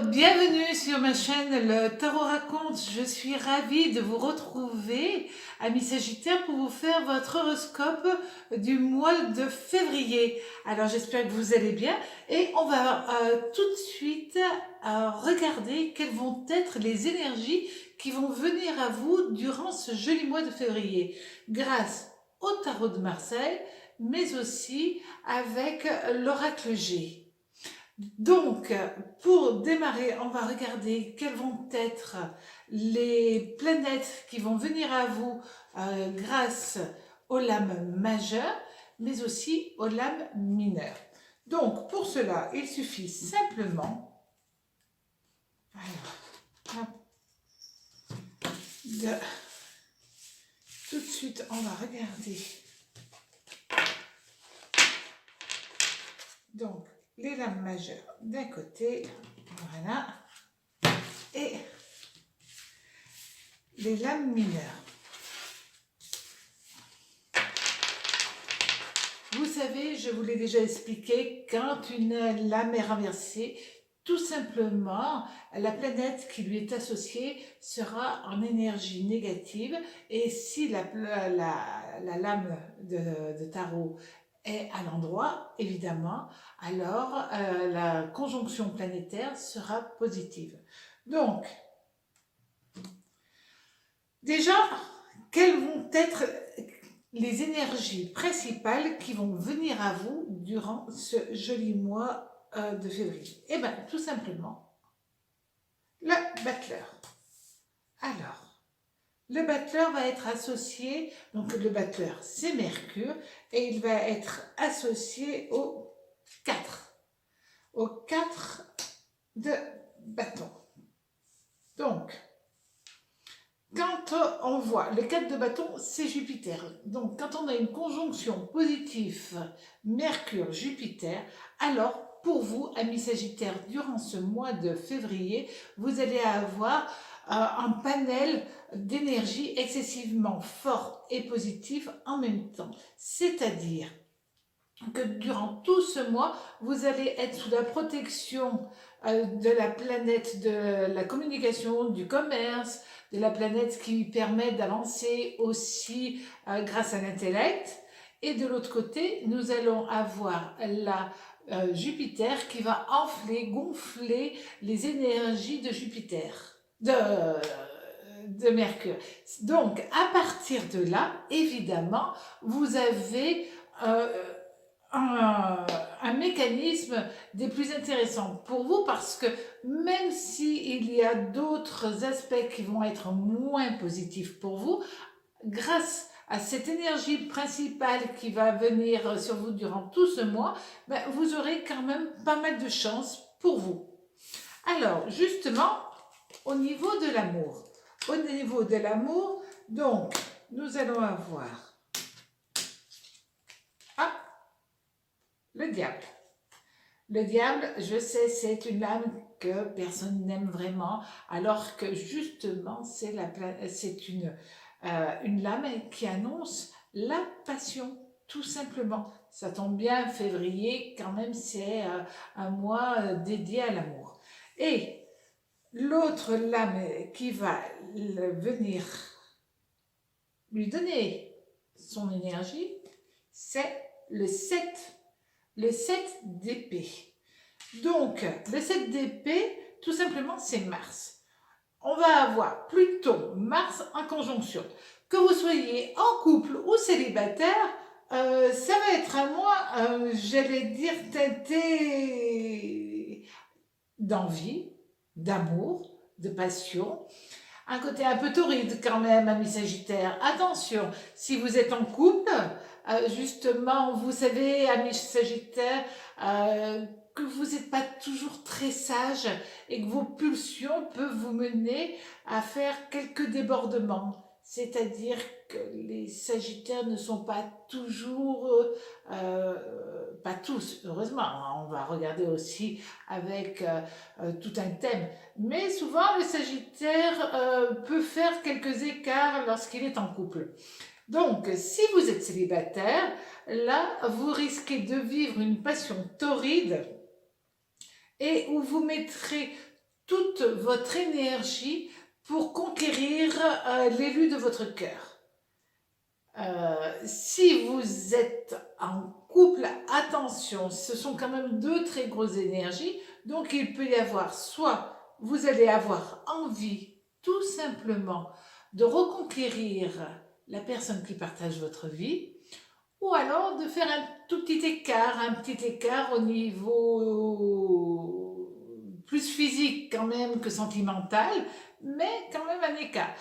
Bienvenue sur ma chaîne Le Tarot Raconte. Je suis ravie de vous retrouver, amis Sagittaires, pour vous faire votre horoscope du mois de février. Alors j'espère que vous allez bien et on va tout de suite regarder quelles vont être les énergies qui vont venir à vous durant ce joli mois de février, grâce au Tarot de Marseille, mais aussi avec l'Oracle G. Donc, pour démarrer, on va regarder quelles vont être les planètes qui vont venir à vous grâce aux lames majeures, mais aussi aux lames mineures. Donc, pour cela, il suffit simplement tout de suite, on va regarder. Donc, les lames majeures d'un côté, voilà, et les lames mineures. Vous savez, je vous l'ai déjà expliqué, quand une lame est renversée, tout simplement, la planète qui lui est associée sera en énergie négative, et si la lame de tarot est à l'endroit, évidemment, alors la conjonction planétaire sera positive. Donc, déjà, quelles vont être les énergies principales qui vont venir à vous durant ce joli mois de février? Eh bien, tout simplement, le battleur. Alors, le battleur va être associé, donc le battleur c'est Mercure, et il va être associé au 4 de bâton. Donc, quand on voit le 4 de bâton, c'est Jupiter. Donc, quand on a une conjonction positive Mercure-Jupiter, alors pour vous, amis Sagittaires, durant ce mois de février, vous allez avoir un panel d'énergie excessivement fort et positif en même temps. C'est-à-dire que durant tout ce mois, vous allez être sous la protection de la planète de la communication, du commerce, de la planète qui permet d'avancer aussi grâce à l'intellect. Et de l'autre côté, nous allons avoir la Jupiter qui va gonfler les énergies de Jupiter, de Mercure. Donc, à partir de là, évidemment, vous avez un mécanisme des plus intéressants pour vous, parce que même s'il y a d'autres aspects qui vont être moins positifs pour vous, grâce à cette énergie principale qui va venir sur vous durant tout ce mois, ben, vous aurez quand même pas mal de chance pour vous. Alors, justement, au niveau de l'amour, donc, nous allons avoir le diable. Le diable, je sais, c'est une lame que personne n'aime vraiment, alors que justement, c'est une lame qui annonce la passion, tout simplement. Ça tombe bien, février, quand même, c'est un mois dédié à l'amour. Et l'autre lame qui va venir lui donner son énergie, c'est le 7 d'épée. Donc, le 7 d'épée, tout simplement, c'est Mars. On va avoir plutôt Mars en conjonction. Que vous soyez en couple ou célibataire, ça va être un mois, j'allais dire, teinté d'envie, d'amour, de passion. Un côté un peu torride quand même, amis Sagittaires. Attention, si vous êtes en couple, justement, vous savez, amis Sagittaires, que vous n'êtes pas toujours très sage et que vos pulsions peuvent vous mener à faire quelques débordements. C'est-à-dire que les Sagittaires ne sont pas toujours, pas tous, heureusement, on va regarder aussi avec tout un thème, mais souvent le Sagittaire peut faire quelques écarts lorsqu'il est en couple. Donc, si vous êtes célibataire, là, vous risquez de vivre une passion torride et où vous mettrez votre énergie pour conquérir l'élu de votre cœur. Si vous êtes en couple, attention, ce sont quand même deux très grosses énergies, donc il peut y avoir soit vous allez avoir envie tout simplement de reconquérir la personne qui partage votre vie, ou alors de faire un tout petit écart au niveau plus physique quand même que sentimental, mais quand même un écart.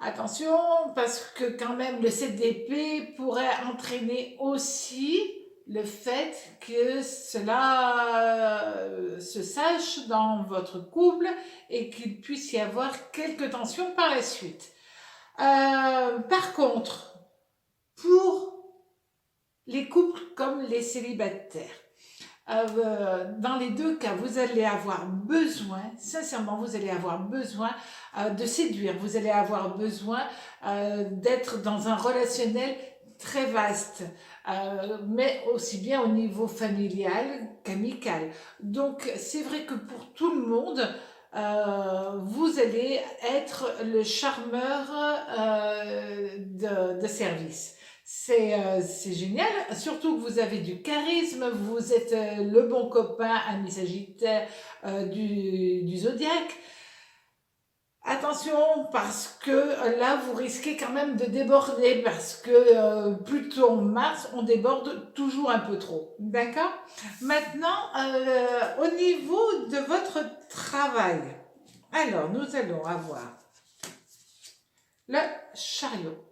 Attention, parce que quand même le 7 d'épée pourrait entraîner aussi le fait que cela se sache dans votre couple et qu'il puisse y avoir quelques tensions par la suite. Par contre, pour les couples comme les célibataires, dans les deux cas, vous allez avoir besoin, sincèrement, vous allez avoir besoin de séduire, vous allez avoir besoin d'être dans un relationnel très vaste, mais aussi bien au niveau familial qu'amical. Donc, c'est vrai que pour tout le monde, vous allez être le charmeur de service. C'est génial, surtout que vous avez du charisme, vous êtes le bon copain, ami Sagittaire du zodiaque. Attention, parce que là, vous risquez quand même de déborder, parce que Pluton-Mars, on déborde toujours un peu trop. D'accord? Maintenant, au niveau de votre travail, alors nous allons avoir le chariot.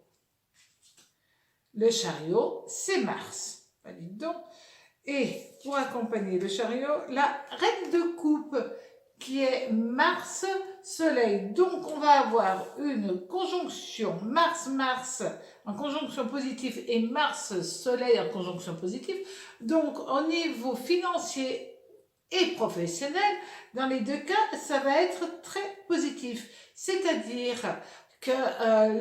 Le chariot, c'est Mars. Dites donc. Et pour accompagner le chariot, la reine de coupe, qui est Mars-Soleil. Donc, on va avoir une conjonction Mars-Mars en conjonction positive et Mars-Soleil en conjonction positive. Donc, au niveau financier et professionnel, dans les deux cas, ça va être très positif. C'est-à-dire que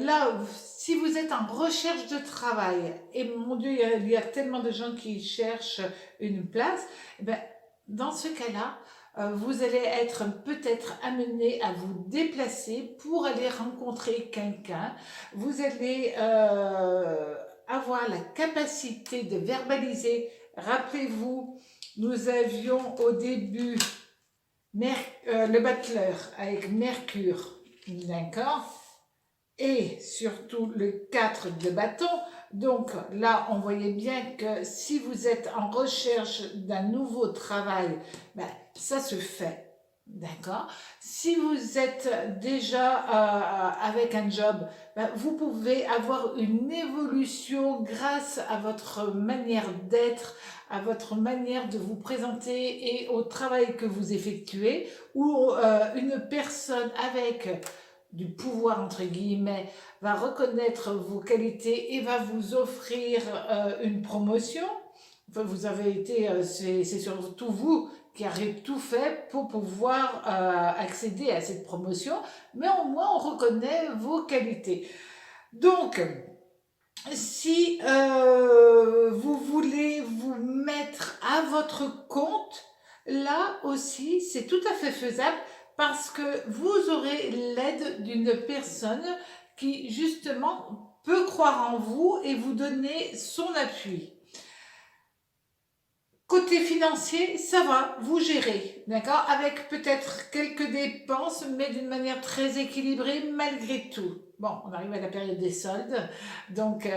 là, si vous êtes en recherche de travail, et mon Dieu, il y a tellement de gens qui cherchent une place, eh ben, dans ce cas-là, vous allez être peut-être amené à vous déplacer pour aller rencontrer quelqu'un. Vous allez avoir la capacité de verbaliser. Rappelez-vous, nous avions au début le battleur avec Mercure, d'accord? Et surtout le 4 de bâton. Donc là, on voyait bien que si vous êtes en recherche d'un nouveau travail, ben, ça se fait, d'accord? Si vous êtes déjà avec un job, ben, vous pouvez avoir une évolution grâce à votre manière d'être, à votre manière de vous présenter et au travail que vous effectuez, ou une personne avec du pouvoir entre guillemets va reconnaître vos qualités et va vous offrir une promotion. Enfin, vous avez été, c'est surtout vous qui avez tout fait pour pouvoir accéder à cette promotion, mais au moins on reconnaît vos qualités. Donc, si vous voulez vous mettre à votre compte, là aussi c'est tout à fait faisable, parce que vous aurez l'aide d'une personne qui justement peut croire en vous et vous donner son appui. Côté financier, ça va, vous gérez, d'accord? Avec peut-être quelques dépenses, mais d'une manière très équilibrée malgré tout. Bon, on arrive à la période des soldes, donc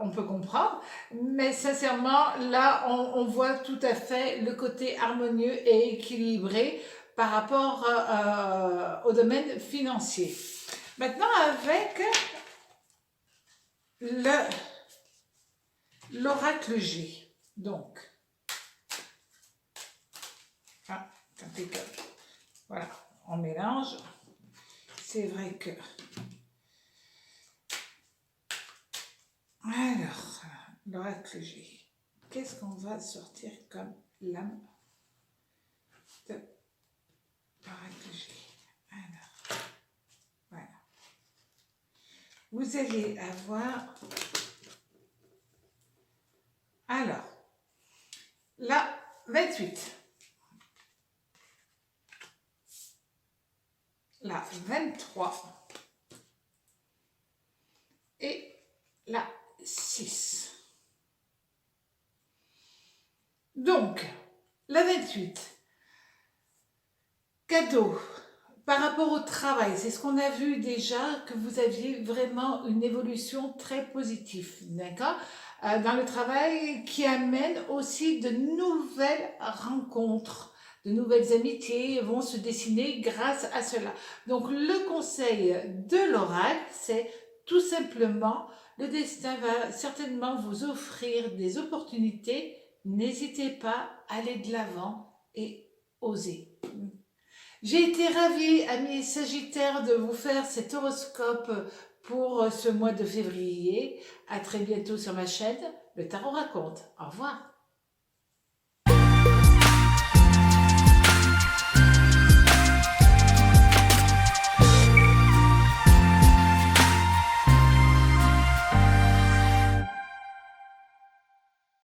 on peut comprendre. Mais sincèrement, là, on voit tout à fait le côté harmonieux et équilibré par rapport au domaine financier. Maintenant, avec l'oracle G. Donc, impeccable. Voilà, on mélange. C'est vrai que... Alors, l'oracle G. Qu'est-ce qu'on va sortir comme lame de l'oracle G? Alors, voilà. Vous allez avoir... Alors, la 28. la 23 et la 6. Donc, la 28, cadeau. Par rapport au travail, c'est ce qu'on a vu déjà, que vous aviez vraiment une évolution très positive, d'accord, dans le travail, qui amène aussi de nouvelles rencontres, de nouvelles amitiés vont se dessiner grâce à cela. Donc le conseil de l'oracle, c'est tout simplement, le destin va certainement vous offrir des opportunités, n'hésitez pas à aller de l'avant et oser. J'ai été ravie, amis Sagittaires, de vous faire cet horoscope pour ce mois de février. À très bientôt sur ma chaîne, le Tarot raconte. Au revoir.